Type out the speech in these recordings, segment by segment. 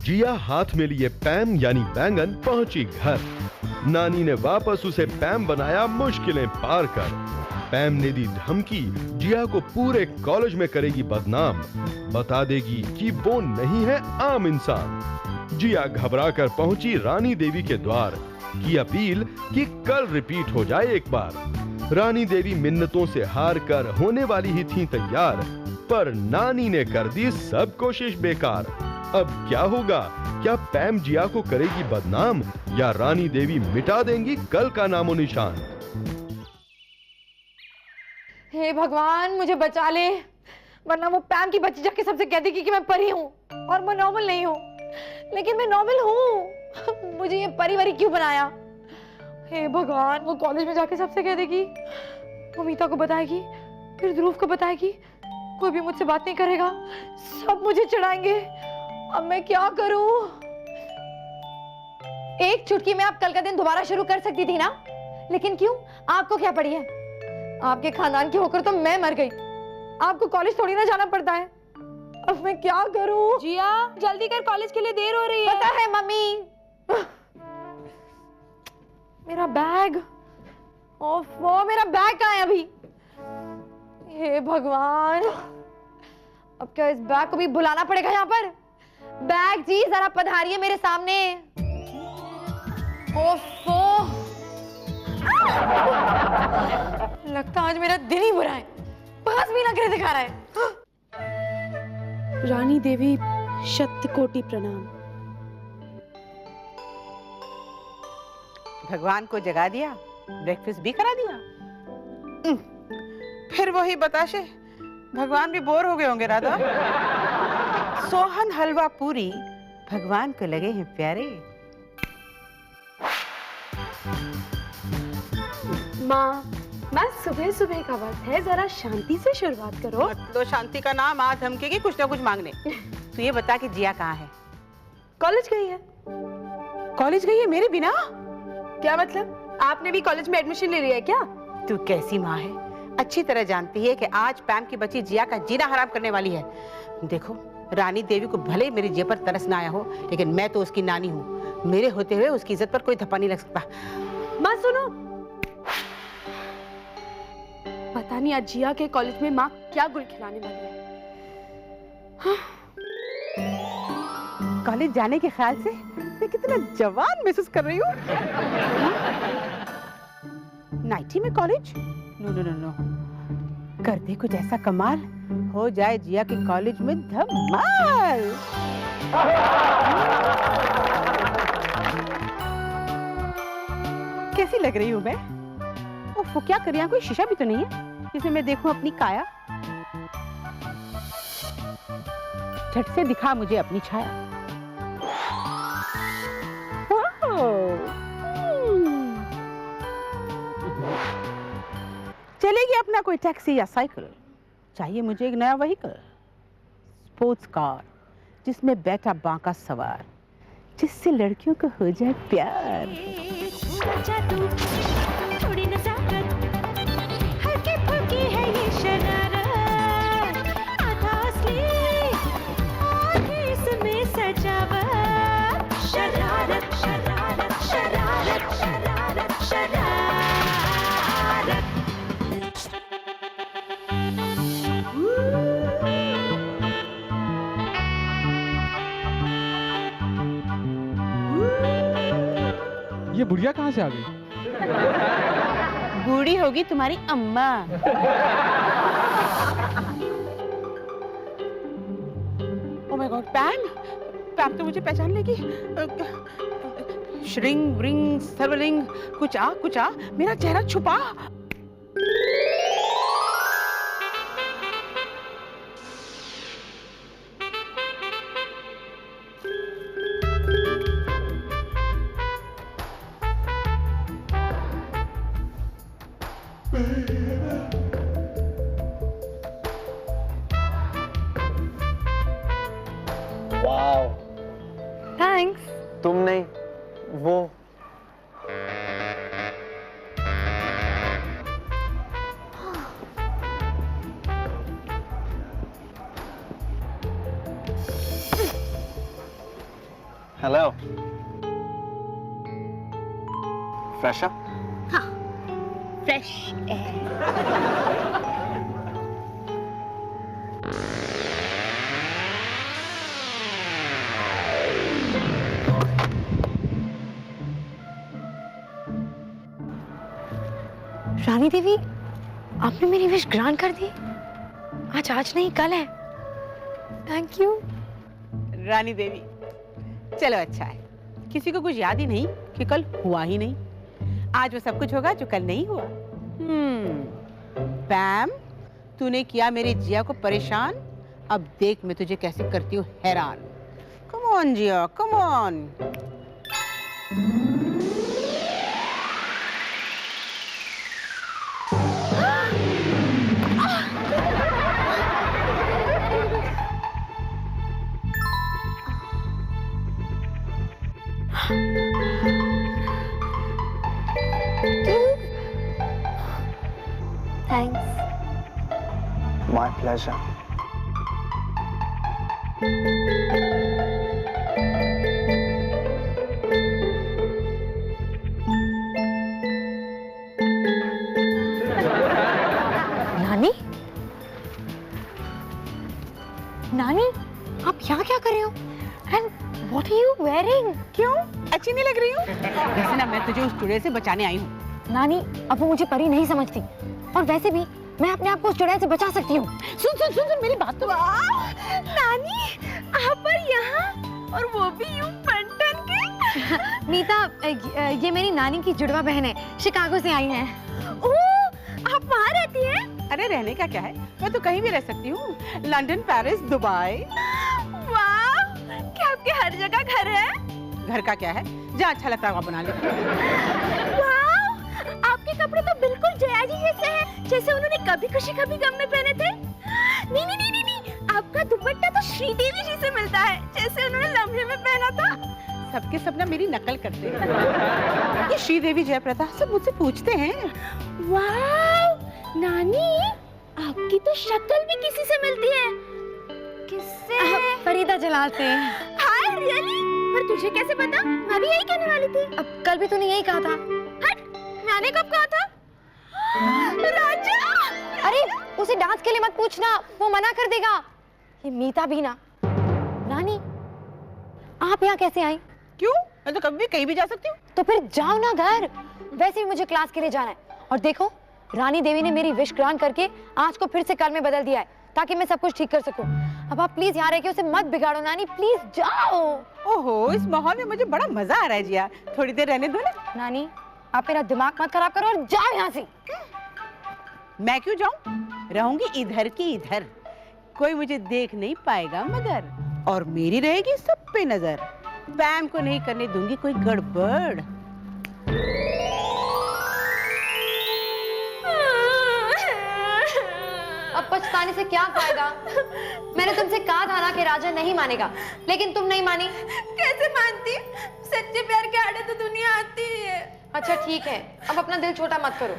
जिया हाथ में लिए पैम यानी बैंगन पहुंची घर। नानी ने वापस उसे पैम बनाया मुश्किलें पार कर। पैम ने दी धमकी, जिया को पूरे कॉलेज में करेगी बदनाम, बता देगी कि वो नहीं है आम इंसान। जिया घबरा कर पहुंची रानी देवी के द्वार, की अपील कि कल रिपीट हो जाए एक बार। रानी देवी मिन्नतों से हार कर होने वाली ही थी तैयार, पर नानी ने कर दी सब कोशिश बेकार। अब क्या होगा? क्या पैम जिया को करेगी बदनाम या रानी देवी मिटा देंगी कल का नामो निशान? हे भगवान, मुझे बचा ले, वरना वो पैम की बच्ची जाके सबसे कह देगी कि मैं परी हूँ और मैं नॉर्मल नहीं हूँ। लेकिन मैं नॉर्मल हूँ। मुझे ये परी वरी क्यों बनाया? हे भगवान, वो कॉलेज में जाके सबसे कह देगी, वो मीता को बताएगी, फिर ध्रुव को बताएगी, कोई भी मुझसे बात नहीं करेगा, सब मुझे चिढ़ाएंगे। अब मैं क्या करूं? एक चुटकी में आप कल का दिन दोबारा शुरू कर सकती थी ना, लेकिन क्यों? आपको क्या पड़ी है? आपके खानदान की होकर तो मैं मर गई, आपको कॉलेज थोड़ी ना जाना पड़ता है। अब मैं क्या करूं? जिया, जल्दी कर, कॉलेज के लिए देर हो रही है। पता है मम्मी। मेरा बैग, ओफो, मेरा बैग कहाँ है अभी? हे भगवान, अब क्या इस बैग को भी बुलाना पड़ेगा यहाँ पर? बैग जी, जरा पधारिए मेरे सामने। ओफो, लगता आज मेरा दिन ही बुरा है, पास भी ना करे दिखा रहा है। रानी देवी शत कोटि प्रणाम। भगवान को जगा दिया, ब्रेकफास्ट भी करा दिया। फिर वही बताशे, भगवान भी बोर हो गए होंगे राधा। सोहन हलवा पूरी भगवान को लगे हैं प्यारे। माँ, सुबह सुबह का वक्त है, जरा शांति से शुरुआत करो। तो शांति का नाम आज धमकेगी कुछ ना कुछ मांगने। तू ये बता कि जिया कहाँ है? कॉलेज गई है। कॉलेज गई है मेरे बिना? क्या मतलब? आपने भी कॉलेज में एडमिशन ले लिया है क्या? तू कैसी माँ है, अच्छी तरह जानती है कि आज पैम की बच्ची जिया का जीना हराम करने वाली है। देखो, रानी देवी को भले मेरी जिया पर तरस ना आया हो, लेकिन मैं तो उसकी नानी हूँ। मेरे होते हुए उसकी इज्जत पर कोई धप्पा नहीं लग सकता। माँ सुनो, पता नहीं आज जिया के कॉलेज में माँ क्या गुल खिलाने वाली है। कॉलेज जाने के ख्याल से मैं कितना जवान महसूस कर रही हूँ। नाइटी में college? No no no no, कर दे कुछ ऐसा कमाल, हो जाए जिया के कॉलेज में धमाल। कैसी लग रही हूँ मैं? ओह, क्या कर रही है? कोई शीशा भी तो नहीं है जिसमें मैं देखूं अपनी काया? झट से दिखा मुझे अपनी छाया। चलेगी अपना कोई टैक्सी या साइकिल? चाहिए मुझे एक नया व्हीकल, स्पोर्ट्स कार, जिसमें बैठा बांका सवार, जिससे लड़कियों को हो जाए प्यार। थोड़ी नज़ाकत, हल्की फुल्की है ये शरारत, आधा असली आधी इसमें सजावट। शरारत शरारत शरारत शरारत शरारत। ये बुढ़िया कहाँ से आ गई? बूढ़ी होगी तुम्हारी अम्मा। Oh my God, पैम! पैम तो मुझे पहचान लेगी। श्रिंग रिंग सर्वलिंग, कुछ आ, मेरा चेहरा छुपा। Wow, thanks. तुम नहीं, वो। हेलो फ्रेशा फ्रेश एयर। रानी देवी, आपने मेरी विश ग्रांट कर दी। आज नहीं, कल है। Thank you. रानी देवी, चलो अच्छा है, किसी को कुछ याद ही नहीं कि कल हुआ ही नहीं। आज वो सब कुछ होगा जो कल नहीं हुआ। पैम, तूने किया मेरी जिया को परेशान, अब देख मैं तुझे कैसे करती हूँ हैरान। Come on Jiya, come on. Thanks. My pleasure. नानी, नानी, आप यहाँ क्या कर रहे हो? And what are you wearing? क्यों, अच्छी नहीं लग रही हूँ? वैसे ना मैं तुझे उस चुड़ैल से बचाने आई हूँ। नानी, अब वो मुझे परी नहीं समझती, और वैसे भी मैं अपने आप को उस चुड़ैल से बचा सकती हूँ। सुन सुन सुन सुन मेरी बात तो। नानी, आप पर यहाँ, और वो भी यूं पटन के। मीता, ये मेरी नानी की जुड़वा बहन है, शिकागो से आई है। ओह, आप वहाँ रहती हैं? अरे रहने का क्या है, मैं तो कहीं भी रह सकती हूँ, लंदन, पेरिस, दुबई। वाह, क्या आपके हर जगह घर है? घर का क्या है, जहाँ अच्छा लगता है वहाँ बना ले। वाह, आपके कपड़े तो बिल्कुल जया जी जैसे हैं, जैसे उन्होंने कभी खुशी कभी गम में पहने थे। नहीं नहीं नहीं नहीं, आपका दुपट्टा तो श्रीदेवी जी से मिलता है, जैसे उन्होंने लम्हे में पहना था। सबके सब ना मेरी नकल करते हैं। ये श्रीदेवी जयप्रदा सब मुझसे पूछते हैं। वाह, नानी, आपकी तो शक्ल भी किसी से मिलती है। किससे? फरीदा जलाल से। हाय, रियली? पर तुझे कैसे पता? मैं भी यही कहने वाली थी। अब कल भी तूने यही कहा था। हट, मैंने कब कहा था? राजा! अरे उसे डांस के लिए मत पूछना, वो मना कर देगा। ये मीता भी ना। नानी, आप यहाँ कैसे आई? क्यों, मैं तो कभी भी कहीं भी जा सकती हूँ। तो फिर जाओ ना घर, वैसे भी मुझे क्लास के लिए जाना है। और देखो, रानी देवी ने मेरी विश ग्रांट करके आज को फिर से कल में बदल दिया है, ताकि मैं सब कुछ ठीक कर सकूं। अब आप प्लीज यहाँ रह के उसे मत बिगाड़ो नानी, प्लीज जाओ। ओहो, इस माहौल में मुझे बड़ा मजा आ रहा है जिया, थोड़ी देर रहने दो ना। नानी, आप मेरा दिमाग मत खराब करो और जाओ यहाँ से। मैं क्यों जाऊं, रहूंगी इधर की इधर, कोई मुझे देख नहीं पाएगा मगर, और मेरी रहेगी सब पे नजर। पैम को नहीं करने दूंगी कोई गड़बड़। अब पछताने से क्या फायदा? मैंने तुमसे कहा था ना कि राजा नहीं मानेगा, लेकिन तुम नहीं मानी। कैसे मानती? सच्चे प्यार के आड़े तो दुनिया आती ही है। अच्छा ठीक है, अब अपना दिल छोटा मत करो।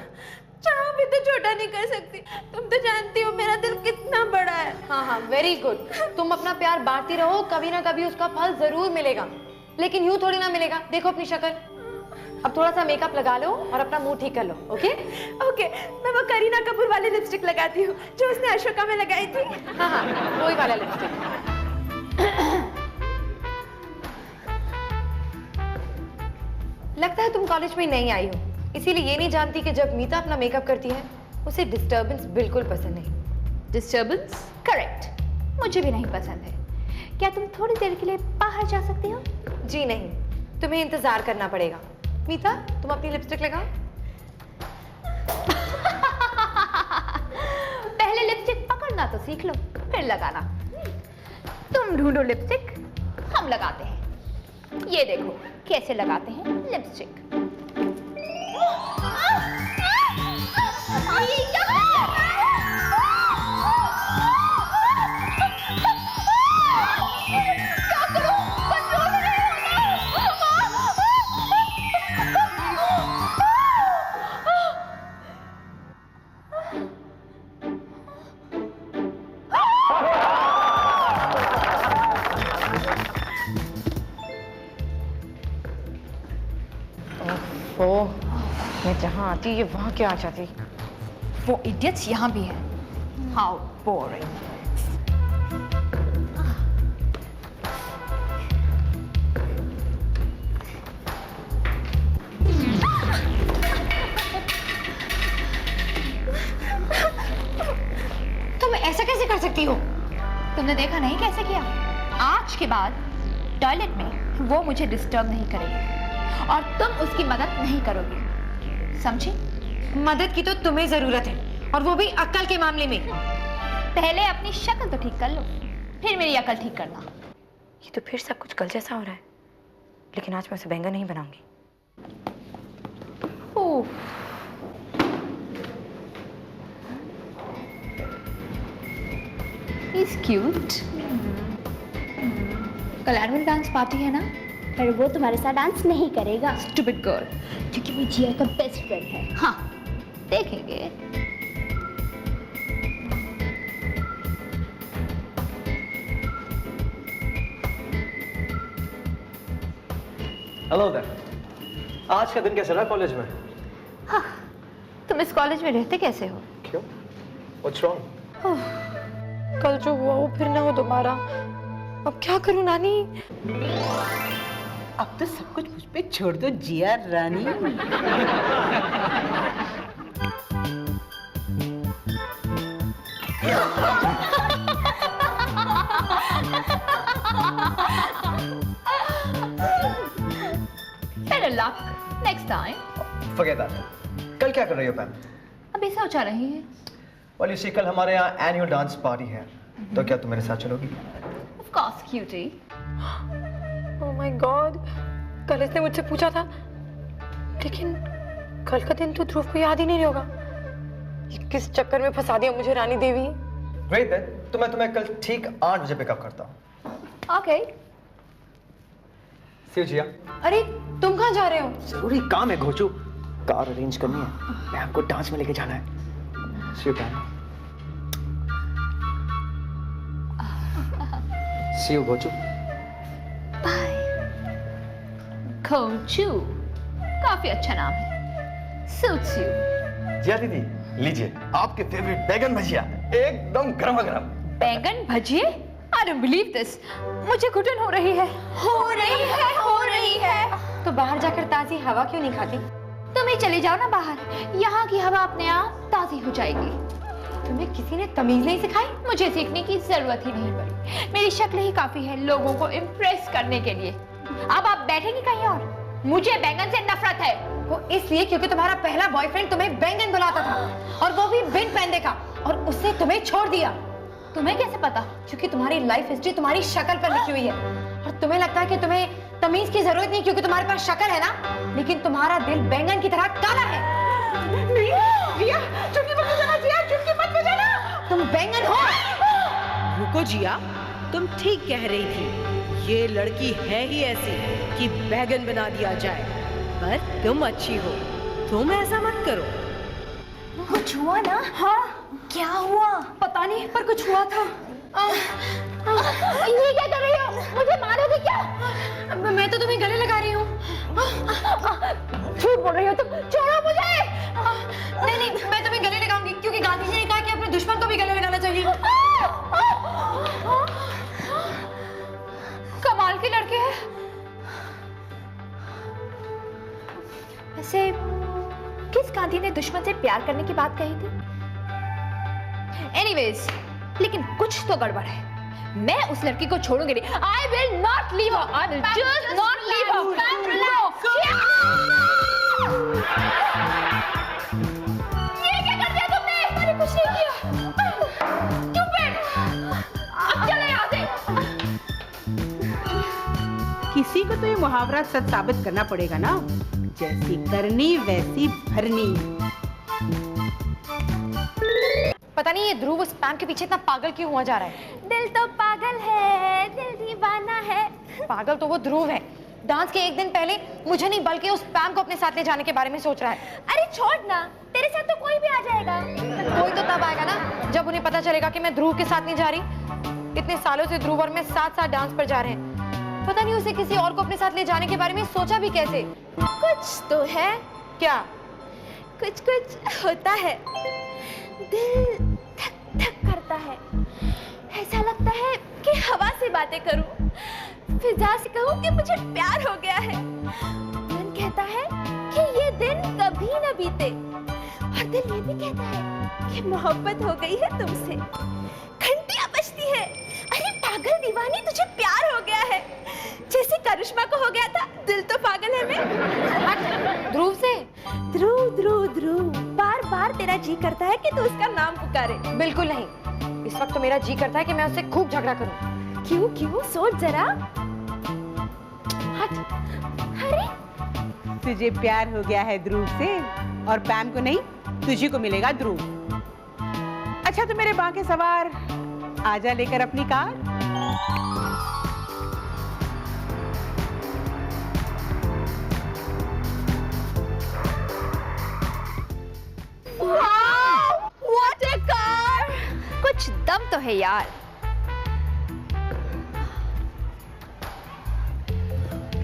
चाहो भी तो छोटा नहीं कर सकती, तुम तो जानती हो मेरा दिल कितना बड़ा है। हाँ हाँ, वेरी गुड। तुम अपना प्यार बांटती रहो, कभी ना कभी उसका फल जरूर मिलेगा, लेकिन यूं थोड़ी ना मिलेगा। देखो अपनी शक्ल, अब थोड़ा सा मेकअप लगा लो और अपना मुंह ठीक कर लो। ओके ओके, मैं वो करीना कपूर वाली लिपस्टिक लगाती हूँ जो उसने अशोका में लगाई थी। हाँ हाँ, वही वाला लिपस्टिक। लगता है तुम कॉलेज में नहीं आई हो, इसीलिए ये नहीं जानती कि जब मीता अपना मेकअप करती है उसे डिस्टर्बेंस बिल्कुल पसंद नहीं। डिस्टर्बेंस? करेक्ट, मुझे भी नहीं पसंद है। क्या तुम थोड़ी देर के लिए बाहर जा सकती हो? जी नहीं, तुम्हें इंतजार करना पड़ेगा। मीता, तुम अपनी लिपस्टिक लगाओ। पहले लिपस्टिक पकड़ना तो सीख लो, फिर लगाना। तुम ढूंढो लिपस्टिक, हम लगाते हैं। ये देखो कैसे लगाते हैं लिपस्टिक। ये क्या है? क्या करूं? कंट्रोल नहीं होता। ओफो, मैं जहाँ आती ये वहाँ क्या आ जाती। वो इडियट्स यहाँ भी है। How boring. तुम ऐसा कैसे कर सकती हो? तुमने देखा नहीं कैसे किया? आज के बाद टॉयलेट में वो मुझे डिस्टर्ब नहीं करेगी और तुम उसकी मदद नहीं करोगी, समझी? मदद की तो तुम्हें जरूरत है, और वो भी अक्ल के मामले में। पहले अपनी शक्ल तो ठीक कर लो, फिर मेरी अकल ठीक करना। ये तो फिर सब कुछ कल जैसा हो रहा है, लेकिन आज मैं उसे बैंगन नहीं बनाऊंगी। ओह, He's cute. कल एनुअल डांस पार्टी है ना? पर वो तुम्हारे साथ डांस नहीं करेगा Stupid girl. क्योंकि वो जिया का बेस्ट फ्रेंड है। हाँ, देखेंगे। Hello there. आज का दिन कैसा रहा कॉलेज में? हाँ, तुम इस कॉलेज में रहते कैसे हो? क्यों? What's wrong? कल जो हुआ वो फिर ना हो दोबारा। अब क्या करूं नानी? अब तो सब कुछ मुझ पे छोड़ दो जिया रानी। Better luck next time. Forget that. कल क्या कर रही हो पैम? अभी सोचा रही है। Well, you see, कल हमारे यहाँ एनुअल डांस पार्टी है, तो क्या तुम मेरे साथ चलोगी? Of course, cutie. Oh my God, कल इसने मुझसे पूछा था, लेकिन कल का दिन तो ध्रुव को याद ही नहीं होगा। ये किस चक्कर में फंसा दिया मुझे रानी देवी। Great then, तो मैं तुम्हें कल ठीक 8 बजे पिकअप करता हूँ। Okay. See you, जिया। अरे तुम कहाँ जा रहे हो? जरूरी काम है घोचू, कार अरेंज करनी है, पैम को डांस में लेके जाना है। See you, पैम। See you, घोचू। Kochu. काफी अच्छा नाम है। Suits you. जिया दीदी, लीजिए आपके फेवरेट बैगन भजिया, एकदम गरमा गरम। बैंगन भजिए? I don't believe this. मुझे घुटन हो रही है। हो रही है। तो बाहर जाकर ताजी हवा क्यों नहीं खाती? तुम ही चले जाओ ना बाहर, यहाँ की हवा अपने आप ताज़ी हो जाएगी। तुम्हें किसी ने तमीज नहीं सिखाई? मुझे सीखने की जरूरत ही नहीं पड़ी, मेरी शक्ल ही काफी है लोगों को इम्प्रेस करने के लिए। अब आप बैठेंगे कहीं और? मुझे बैंगन से नफरत है। वो इसलिए क्योंकि तुम्हारा पहला बॉयफ्रेंड तुम्हें बैंगन बुलाता था, और वो भी बिन पैन देखा, और उसने तुम्हें छोड़ दिया। तुम्हें कैसे पता? क्योंकि तुम्हारी लाइफ हिस्ट्री तुम्हारी शक्ल पर लिखी हुई है, और तुम्हें लगता है कि तुम्हें तमीज की जरूरत नहीं क्योंकि तुम्हारे पास शक्ल है ना, लेकिन तुम्हारा दिल बैंगन की तरह काला है। जिया, चुटकी मत बजाना जिया, चुटकी मत बजाना। तुम बैंगन हो। रुको जिया, तुम ठीक कह रही थी, ये लड़की है ही ऐसी कि बैगन बना दिया जाए, पर तुम अच्छी हो, तुम ऐसा मत करो। कुछ हुआ ना? हाँ, क्या हुआ? पता नहीं, पर कुछ हुआ था। ये क्या कर रही हो? मुझे मारोगे क्या? मैं तो तुम्हें गले लगा रही हूँ। झूठ बोल रही हो तुम, छोड़ो मुझे। नहीं, मैं तुम्हें गले लगाऊंगी क्योंकि गांधी जी ने कहा कि अपने दुश्मन को भी गले लगाना चाहिए। कमाल के लड़के हैं। वैसे किस गांधी ने दुश्मन से प्यार करने की बात कही थी? एनीवेज, लेकिन कुछ तो गड़बड़ है। मैं उस लड़की को छोड़ूंगी नहीं। I will not leave her. I will just not leave her. ये क्या कर दिया तुमने? मैंने कुछ नहीं किया। Stupid. अब चलो यहाँ से। किसी को तो ये मुहावरा सच साबित करना पड़ेगा ना, जैसी करनी वैसी भरनी। पता नहीं ये ध्रुव उस पैम के पीछे इतना पागल क्यों हुआ जा रहा है। दिल तो पागल है, दिल दीवाना है। पागल तो वो ध्रुव है। डांस के एक दिन पहले मुझे नहीं बल्कि उस पैम को अपने साथ ले जाने के बारे में सोच रहा है। अरे छोड़ ना, तेरे साथ तो कोई भी आ जाएगा। कोई तो तब आएगा ना जब उन्हें पता चलेगा कि मैं ध्रुव के साथ नहीं जा रही। इतने सालों से ध्रुव और मैं साथ साथ डांस पर जा रहे हैं, पता नहीं उसे किसी और को अपने साथ ले जाने के बारे में सोचा भी कैसे। कुछ तो है। क्या? कुछ कुछ होता है, दिल धक धक करता है, ऐसा लगता है कि हवा से बातें करूं, फिजा से कहूं कि मुझे प्यार हो गया है। मन कहता है कि ये दिन कभी न बीते, और दिल ये भी कहता है कि मोहब्बत हो गई है तुमसे। घंटियां बजती है, अरे पागल दीवानी तुझे प्यार हो गया है, जैसे करिश्मा को हो गया था। दिल तो पागल है मैं। ध्रुव से? ध्रुव ध्रुव ध्रुव, बार बार तेरा जी करता है कि तू उसका नाम पुकारे। बिल्कुल नहीं, इस वक्त तो मेरा जी करता है कि मैं उससे खूब झगड़ा करूं। क्यों क्यों, सोच जरा। हट। अरे तुझे प्यार हो गया है ध्रुव से, और पैम को नहीं, तुझे को मिलेगा ध्रुव। अच्छा तो मेरे बांके सवार, आजा लेकर अपनी कार। What a car! कुछ दम तो है यार।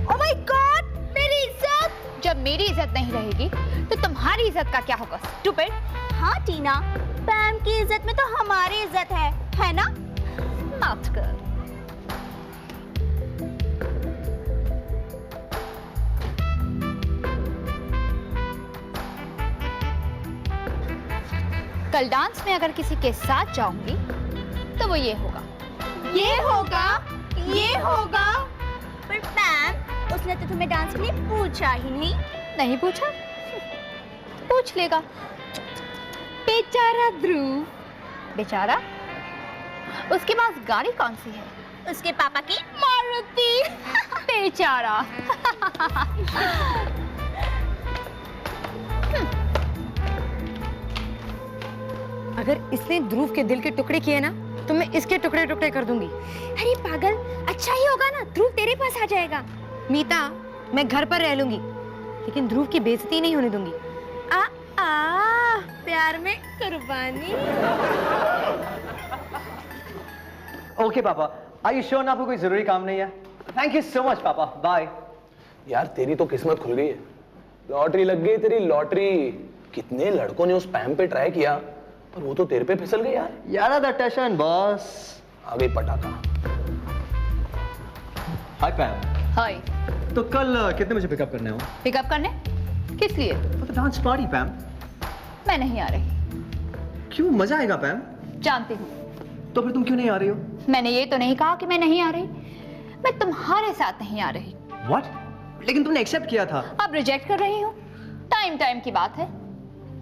Oh my God! मेरी इज्जत! जब मेरी इज्जत नहीं रहेगी तो तुम्हारी इज्जत का क्या होगा? स्टूपिड। हाँ टीना, पैम की इज्जत में तो हमारी इज्जत है ना? माफ कर। कल डांस में अगर किसी के साथ जाऊंगी तो वो ये होगा। ये होगा, ये होगा। पर पैम, उसने तो तुम्हें डांस के लिए पूछा ही नहीं। नहीं पूछा? पूछ लेगा। बेचारा ध्रुव। बेचारा? उसके पास गाड़ी कौन सी है? उसके पापा की मारुति। बेचारा। अगर इसने ध्रुव के दिल के टुकड़े किए ना तो मैं इसके टुकड़े टुकड़े कर दूंगी। अरे पागल, अच्छा ही होगा ना, ध्रुव तेरे पास आ जाएगा। मीता, मैं घर पर रह लूंगी लेकिन ध्रुव की बेइज्जती नहीं होने दूंगी। प्यार में कुर्बानी। ओके पापा, आर यू श्योर ना आपको कोई जरूरी काम नहीं है? थैंक यू सो मच पापा, बाय। यार तेरी तो किस्मत खुल गई है, लॉटरी लग गई तेरी लॉटरी। कितने लड़कों ने उस पैम पे ट्राई किया पर वो तो तेरे पे फिसल गई यार। यार द टशन बॉस। आ गई पटाखा। हाय पैम। हाय। तो कल कितने बजे पिकअप करने हो? पिकअप करने? किस लिए? तो डांस पार्टी पैम। मैं नहीं आ रही। क्यों? मजा आएगा पैम। जानती हूँ। तो फिर तुम क्यों नहीं आ रही हो? मैंने ये तो नहीं कहा कि मैं नहीं आ रही, मैं तुम्हारे साथ नहीं आ रही। What? लेकिन तुमने एक्सेप्ट किया था। अब रिजेक्ट कर रही हूँ। टाइम की बात है।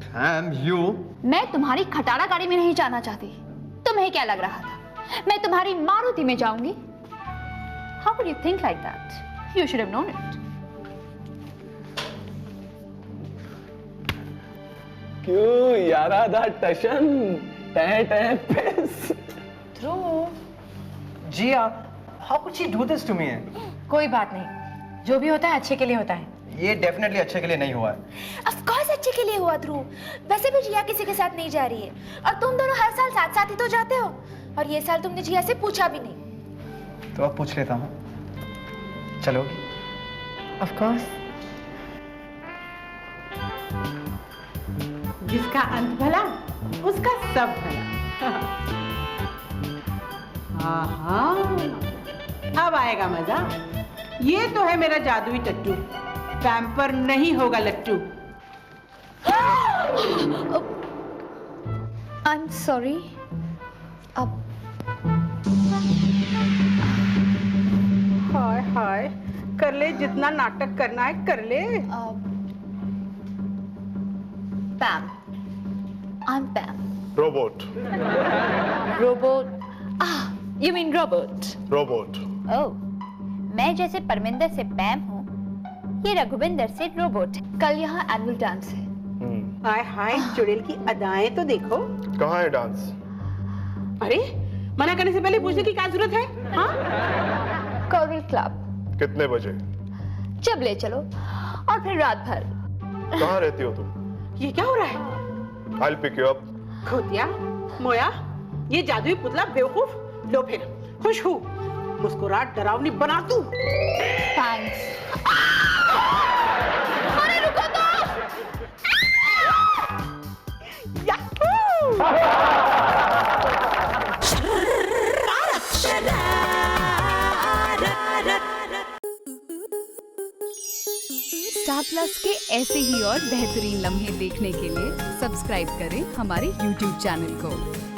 पैम यू। मैं तुम्हारी खटारा गाड़ी में नहीं जाना चाहती। तुम्हें क्या लग रहा था मैं तुम्हारी मारुति में जाऊंगी? How could you think like that? You should have known it. क्यों यारा दा टशन टै टै पिस। ध्रुव। जिया, how could she do this to me? कोई बात नहीं, जो भी होता है अच्छे के लिए होता है। ये डेफिनेटली अच्छे के लिए नहीं हुआ है। ऑफ कोर्स अच्छे के लिए हुआ ध्रुव। वैसे भी जिया किसी के साथ नहीं जा रही है, और तुम दोनों हर साल साथ साथ ही तो जाते हो, और ये साल तुमने जिया से पूछा भी नहीं। तो अब पूछ लेता हूँ, चलोगी? Of course. जिसका अंत भला उसका सब भला। हाँ, अब आएगा मजा। ये तो है मेरा जादुई टट्टू, पैम पर नहीं होगा लट्टू। I'm sorry. अब हाय हाय, कर ले जितना नाटक करना है कर ले। पैम, I'm Pam. Robot. Robot. You mean robot? Robot. Oh, मैं जैसे परमिंदर से पैम हूँ, ये रघुविंदर से रोबोट। कल यहाँ एनुअल डांस है। हाय हाय, चुड़ैल की अदाएं तो देखो। कहाँ है डांस? अरे, मना करने से पहले पूछने की क्या जरूरत है? हाँ? Coral club. कितने बजे? जब ले चलो, और फिर रात भर। कहाँ रहती हो तुम? ये क्या हो रहा है? I'll pick you up. खोतिया, मोया, ये जादुई पुतला बेवकूफ, लो फिर, खुश हूँ, मुस्कुराहट डरावनी बना दूं। Thanks. अरे रुको तो, स्टार प्लस के ऐसे ही और बेहतरीन लम्हे देखने के लिए सब्सक्राइब करें हमारे YouTube चैनल को।